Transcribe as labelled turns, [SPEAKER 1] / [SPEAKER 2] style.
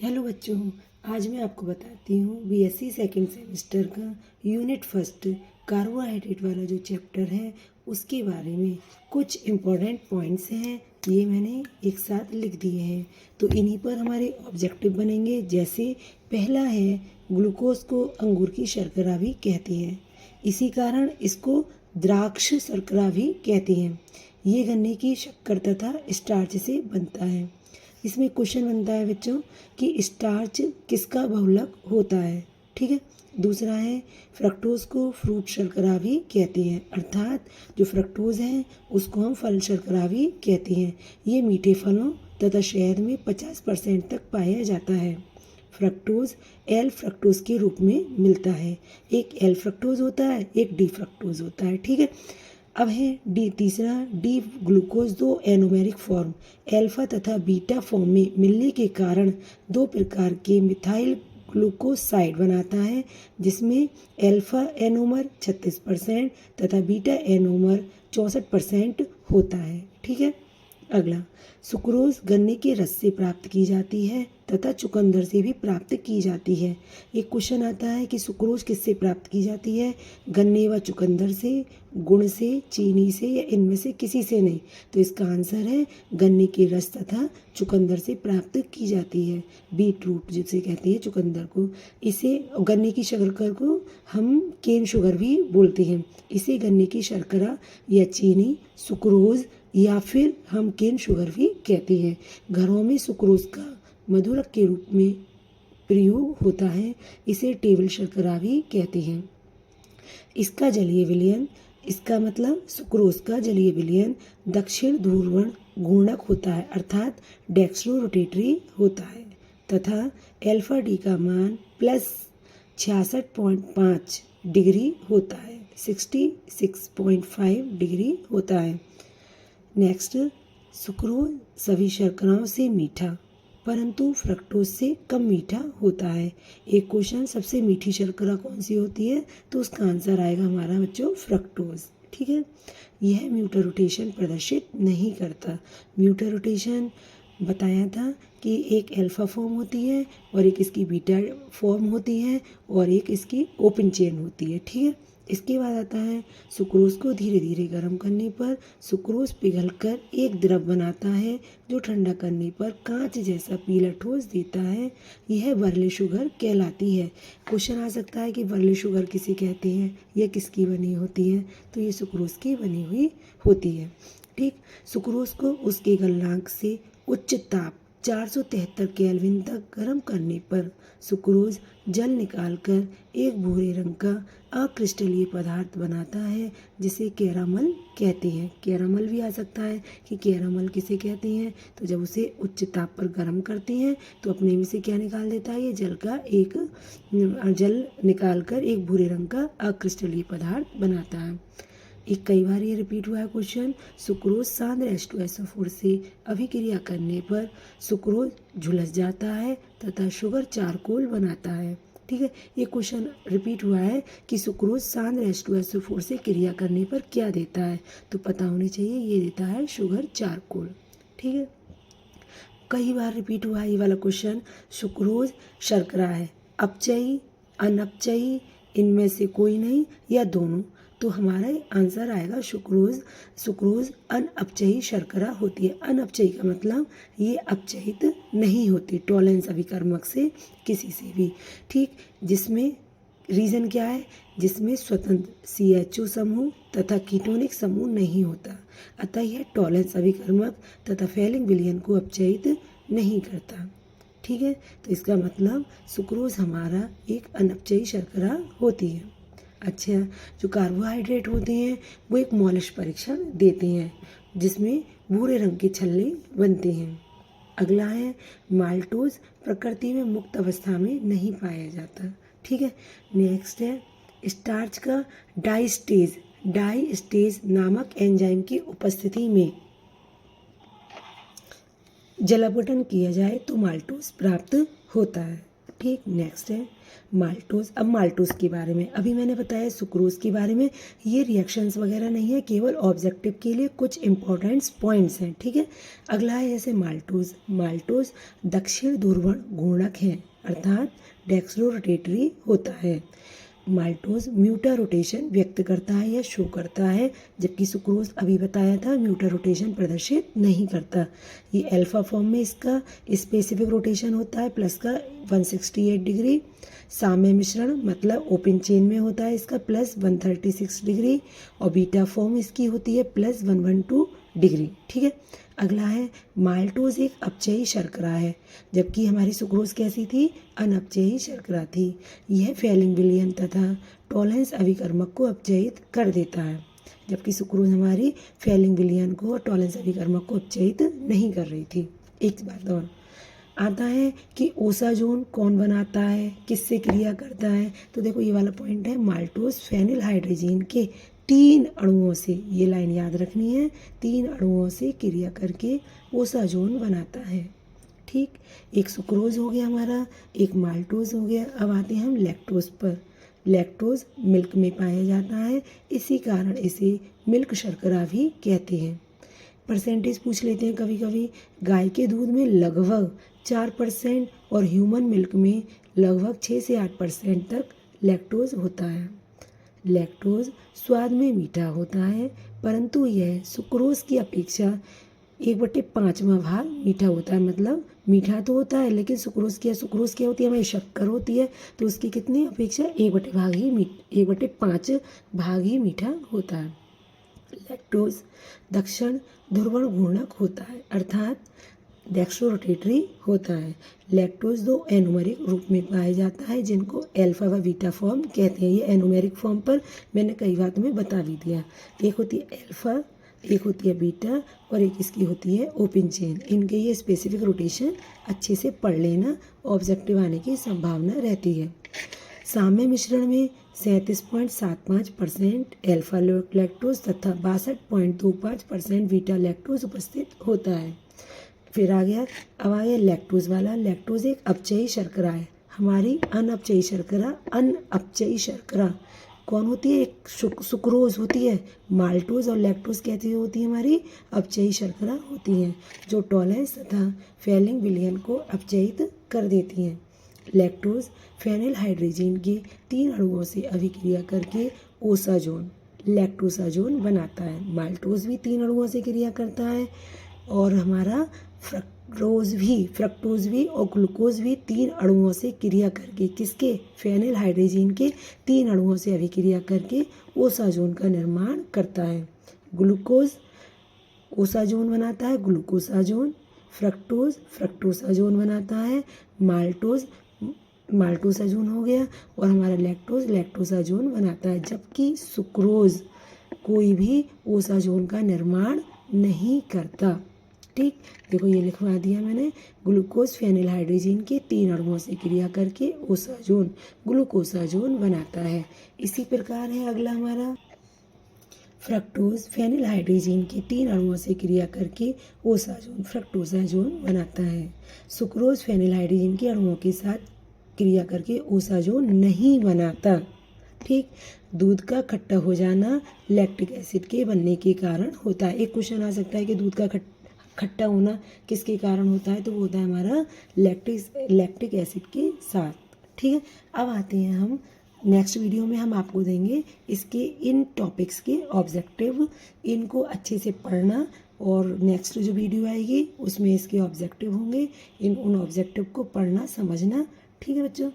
[SPEAKER 1] Hello बच्चों, आज मैं आपको बताती हूँ बीएससी सेकंड सेमेस्टर का यूनिट फर्स्ट कार्बोहाइड्रेट वाला जो चैप्टर है उसके बारे में कुछ इम्पोर्टेंट पॉइंट्स हैं। ये मैंने एक साथ लिख दिए हैं, तो इन्हीं पर हमारे ऑब्जेक्टिव बनेंगे। जैसे पहला है, ग्लूकोज को अंगूर की शर्करा भी कहते हैं, इसी कारण इसको द्राक्ष शर्करा भी कहते हैं। ये गन्ने की शक्कर तथा स्टार्च से बनता है। इसमें क्वेश्चन बनता है बच्चों कि स्टार्च किसका बहुलक होता है। ठीक है। दूसरा है, फ्रक्टोज को फ्रूट शर्करा भी कहते हैं, अर्थात जो फ्रक्टोज है उसको हम फल शर्करा भी कहते हैं। ये मीठे फलों तथा शहद में 50% तक पाया जाता है। फ्रक्टोज एल फ्रक्टोज के रूप में मिलता है। एक एल फ्रक्टोज होता है, एक डी फ्रक्टोज होता है। ठीक है। अब है डी, तीसरा डी ग्लूकोज दो एनोमेरिक फॉर्म अल्फा तथा बीटा फॉर्म में मिलने के कारण दो प्रकार के मिथाइल ग्लूकोसाइड बनाता है, जिसमें अल्फा एनोमर 36% तथा बीटा एनोमर 64% होता है। ठीक है। अगला, सुक्रोज गन्ने के रस से प्राप्त की जाती है तथा चुकंदर से भी प्राप्त की जाती है। एक क्वेश्चन आता है कि सुक्रोज किससे प्राप्त की जाती है, गन्ने व चुकंदर से, गुड़ से, चीनी से या इनमें से किसी से नहीं। तो इसका आंसर है गन्ने के रस तथा चुकंदर से प्राप्त की जाती है। बीट रूट जिसे कहते हैं चुकंदर को, इसे गन्ने की शक्कर को हम केन शुगर भी बोलते हैं। इसे गन्ने की शर्करा या चीनी, सुक्रोज या फिर हम केन शुगर भी कहते हैं। घरों में सुक्रोज का मधुरक के रूप में प्रयोग होता है। इसे टेबल शर्करा भी कहते हैं। इसका जलीय विलयन, इसका मतलब सुक्रोज का जलीय विलयन दक्षिण ध्रुवण घूर्णक होता है, अर्थात डेक्स्ट्रो रोटेटरी होता है, तथा अल्फा डी का मान प्लस 66.5 डिग्री होता है, 66.5 डिग्री होता है। नेक्स्ट, सुक्रोज सभी शर्कराओं से मीठा परंतु फ्रक्टोज से कम मीठा होता है। एक क्वेश्चन, सबसे मीठी शर्करा कौन सी होती है, तो उसका आंसर आएगा हमारा बच्चों फ्रक्टोज। ठीक है। यह म्यूटर रोटेशन प्रदर्शित नहीं करता। म्यूटर रोटेशन बताया था कि एक अल्फा फॉर्म होती है और एक इसकी बीटा फॉर्म होती है और एक इसकी ओपन चेन होती है। ठीक है। इसके बाद आता है, सुक्रोज को धीरे धीरे गर्म करने पर सुक्रोज पिघलकर एक द्रव बनाता है, जो ठंडा करने पर कांच जैसा पीला ठोस देता है। यह बरले शुगर कहलाती है। क्वेश्चन आ सकता है कि बरले शुगर किसे कहते हैं या किसकी बनी होती है, तो ये सुक्रोज की बनी हुई होती है। ठीक। सुक्रोज को उसके गलनांक से उच्च ताप 473 केल्विन तक गर्म करने पर सुक्रोज जल निकालकर एक भूरे रंग का अक्रिस्टलीय पदार्थ बनाता है, जिसे कैरामल कहते हैं। कैरामल भी आ सकता है कि कैरामल किसे कहते हैं, तो जब उसे उच्च ताप पर गर्म करते हैं तो अपने में से क्या निकाल देता है, ये जल निकालकर एक भूरे रंग का अक्रिस्टलीय पदार्थ बनाता है। एक कई बार ये रिपीट हुआ है क्वेश्चन, सुक्रोज सांद्र H2SO4 से अभिक्रिया करने पर सुक्रोज झुलस जाता है तथा शुगर चारकोल बनाता है। ठीक है। ये क्वेश्चन रिपीट हुआ है कि सुक्रोज सांद्र H2SO4 से क्रिया करने पर क्या देता है, तो पता होनी चाहिए, ये देता है शुगर चारकोल। ठीक है। कई बार रिपीट हुआ है ये वाला क्वेश्चन, सुक्रोज शर्करा है, अपचयी, अनपचयी, इनमें से कोई नहीं या दोनों, तो हमारा आंसर आएगा सुक्रोज अनअपचयी शर्करा होती है। अनअपचयी का मतलब ये अपचयित नहीं होती टॉलेंस अभिकर्मक से किसी से भी। ठीक। जिसमें रीज़न क्या है, जिसमें स्वतंत्र CHO समूह तथा कीटोनिक समूह नहीं होता, अतः यह टॉलेंस अभिकर्मक तथा फेलिंग विलयन को अपचयित नहीं करता। ठीक है। तो इसका मतलब सुक्रोज हमारा एक अनपचयी शर्करा होती है। अच्छा, जो कार्बोहाइड्रेट होते हैं वो एक मॉलिश परीक्षण देते हैं, जिसमें भूरे रंग के छल्ले बनते हैं। अगला है, माल्टोज प्रकृति में मुक्त अवस्था में नहीं पाया जाता। ठीक है। नेक्स्ट है, स्टार्च का डाइस्टेज नामक एंजाइम की उपस्थिति में जलावटन किया जाए तो माल्टोज प्राप्त होता है। ठीक, नेक्स्ट है माल्टोज। अब माल्टोज के बारे में अभी मैंने बताया, सुक्रोज के बारे में। ये रिएक्शंस वगैरह नहीं है, केवल ऑब्जेक्टिव के लिए कुछ इंपॉर्टेंट पॉइंट्स हैं, ठीक है। अगला है जैसे माल्टोज। माल्टोज दक्षिण ध्रुवण घूर्णक है, अर्थात डेक्सट्रोरोटेटरी होता है। माल्टोज म्यूटा रोटेशन व्यक्त करता है या शो करता है, जबकि सुक्रोज अभी बताया था म्यूटा रोटेशन प्रदर्शित नहीं करता। ये अल्फा फॉर्म में इसका स्पेसिफिक रोटेशन होता है प्लस का 168 डिग्री। साम्य मिश्रण मतलब ओपन चेन में होता है इसका प्लस 136 डिग्री, और बीटा फॉर्म इसकी होती है प्लस 112 डिग्री, ठीक है। अगला है माल्टोज एक अपचयी शर्करा है, जबकि हमारी सुक्रोज कैसी थी, अनअपचयी शर्करा थी। यह फैलिंग विलयन तथा टॉलेंस अभिकर्मक को अपचयित कर देता है, जबकि सुक्रोज हमारी फैलिंग विलयन को और टॉलेंस अभिकर्मक को अपचयित नहीं कर रही थी। एक बात और आता है कि ओसाजोन कौन बनाता है, किससे क्रिया करता है। तो देखो ये वाला पॉइंट है, माल्टोज फेनिल हाइड्रोजन के 3 अणुओं से, ये लाइन याद रखनी है, 3 अणुओं से क्रिया करके ओसाजोन बनाता है, ठीक। एक सुक्रोज हो गया हमारा, एक माल्टोज हो गया। अब आते हैं हम लैक्टोज पर। लैक्टोज मिल्क में पाया जाता है, इसी कारण इसे मिल्क शर्करा भी कहते हैं। परसेंटेज पूछ लेते हैं कभी कभी। गाय के दूध में लगभग 4% और ह्यूमन मिल्क में लगभग 6 से 8% तक लैक्टोज होता है। लैक्टोज स्वाद में मीठा होता है, परंतु यह सुक्रोज की अपेक्षा 1/5वां भाग मीठा होता है। मतलब मीठा तो होता है, लेकिन सुक्रोज क्या होती है, हमारी शक्कर होती है, तो उसकी कितनी अपेक्षा 1/5 भाग ही मीठा होता है। लैक्टोज दक्षिण ध्रुवण घूर्णक होता है, अर्थात डेक्सट्रोरोटेटरी होता है। लैक्टोज 2 एनोमेरिक रूप में पाया जाता है, जिनको अल्फा व बीटा फॉर्म कहते हैं। ये एनोमेरिक फॉर्म पर मैंने कई बातों में बता भी दिया। एक होती है अल्फा, एक होती है बीटा, और एक इसकी होती है ओपन चेन। इनके ये स्पेसिफिक रोटेशन अच्छे से पढ़ लेना, ऑब्जेक्टिव आने की संभावना रहती है। साम्य मिश्रण में 37.75% अल्फा लैक्टोज तथा 62.25% बीटा लैक्टोज उपस्थित होता है। फिर अब आ गया लैक्टोज वाला। लैक्टोज एक अपचयी शर्करा है, हमारी अनअपचयी शर्करा कौन होती है, एक सुक्रोज होती है। माल्टोज और लैक्टोज कैसी होती है, हमारी अपचयी शर्करा होती हैं, जो टॉलेंस तथा फैलिंग विलयन को अपचयित कर देती हैं। लैक्टोज फेनिल हाइड्रोजन के 3 अणुओं से अभिक्रिया करके ओसाजोन लैक्टोसाजोन बनाता है। माल्टोज भी 3 अणुओं से क्रिया करता है, और हमारा फ्रक्टोज भी और ग्लूकोज भी 3 अणुओं से क्रिया करके, किसके, फेनिल हाइड्रोजन के 3 अणुओं से अभिक्रिया करके ओसाजोन का निर्माण करता है। ग्लूकोज ओसाजोन बनाता है, ग्लूकोसाजोन। फ्रक्टोसाजोन बनाता है, माल्टोसाजोन हो गया, और हमारा लैक्टोसाजोन बनाता है। जबकि सुक्रोज कोई भी ओसाजोन का निर्माण नहीं करता, ठीक। देखो ये लिखवा दिया मैंने, ग्लूकोज फेनिल हाइड्रोजन के 3 अणुओं से क्रिया करके ओसाजोन ग्लूकोसाजोन बनाता है। इसी प्रकार है अगला हमारा फ्रक्टोज फेनिल हाइड्रोजन के 3 अणुओं से क्रिया करके ओसाजोन फ्रक्टोसाजोन बनाता है। सुक्रोज फेनिल हाइड्रोजन के अणुओं के साथ क्रिया करके ओसाजोन नहीं बनाता, ठीक। दूध का खट्टा हो जाना लैक्टिक एसिड के बनने के कारण होता है। एक क्वेश्चन आ सकता है कि दूध का खट्टा होना किसके कारण होता है, तो वो होता है हमारा लैक्टिक एसिड के साथ, ठीक है। अब आते हैं हम नेक्स्ट वीडियो में, हम आपको देंगे इसके इन टॉपिक्स के ऑब्जेक्टिव। इनको अच्छे से पढ़ना, और नेक्स्ट जो वीडियो आएगी उसमें इसके ऑब्जेक्टिव होंगे। उन ऑब्जेक्टिव को पढ़ना समझना, ठीक है बच्चों।